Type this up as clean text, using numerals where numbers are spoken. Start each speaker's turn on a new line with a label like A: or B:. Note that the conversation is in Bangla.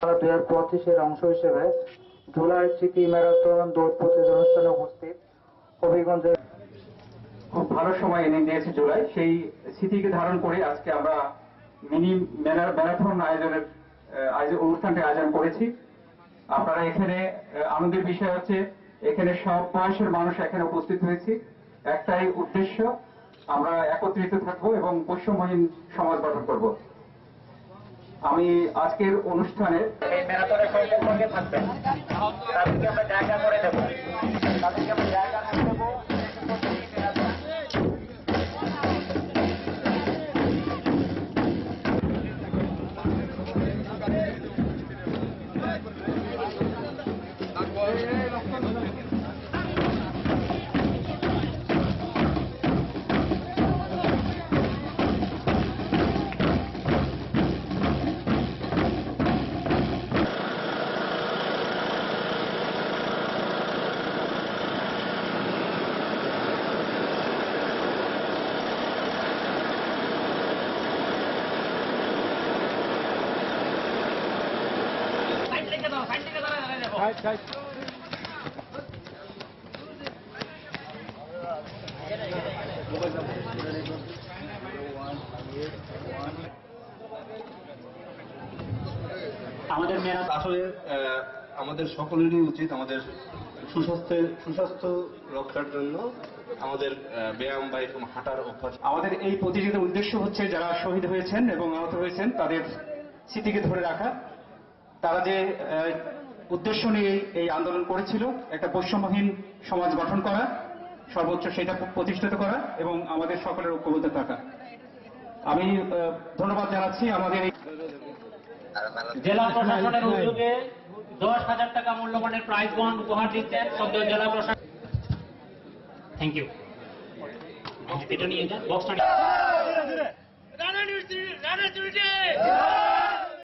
A: 2025-এর অংশ হিসেবে জুলাই স্মৃতি ম্যারাথন দৌড় প্রতিযোগিতা অনুষ্ঠানে উপস্থিত হবিগঞ্জের
B: খুব ভালো সময় এনে দিয়েছে জুলাই। সেই স্মৃতিকে ধারণ করে আজকে আমরা মিনি ম্যারাথন অনুষ্ঠানটি আয়োজন করেছি। আপনারা এখানে আনন্দের বিষয় হচ্ছে এখানে সব বয়সের মানুষ এখানে উপস্থিত হয়েছি। একটাই উদ্দেশ্য, আমরা একত্রিত থাকবো এবং বৈষম্যহীন সমাজ গঠন করব। আমি আজকের অনুষ্ঠানে
C: এই ম্যারাথনের সম্পর্কে থাকবেন, তাদেরকে আমরা জায়গা করে দেবো, তাদেরকে আমরা জায়গা করে দেবো।
D: আমাদের মেয়াদ আসলে আমাদের সকলেরই উচিত আমাদের সুস্বাস্থ্য রক্ষার জন্য আমাদের ব্যায়াম বা এরকম হাঁটার অভ্যাস।
B: আমাদের এই প্রতিযোগিতার উদ্দেশ্য হচ্ছে যারা শহীদ হয়েছেন এবং আহত হয়েছেন তাদের স্মৃতিকে ধরে রাখা। তারা যে উদ্দেশ্য নিয়ে এই আন্দোলন করেছিল, একটা বৈষম্যহীন সমাজ গঠন করা, সর্বোচ্চ সেটা প্রতিষ্ঠিত করা এবং আমাদের সকলের ঐক্যবদ্ধ থাকা। আমি ধন্যবাদ জানাচ্ছি আমাদের
C: জেলা প্রশাসনের উদ্যোগে 10,000 টাকা মূল্যমানের প্রাইজ বন্ড উপহার দিচ্ছেন সদ্য জেলা প্রশাসন। Thank you. এটা নিয়ে যান বক্সটা।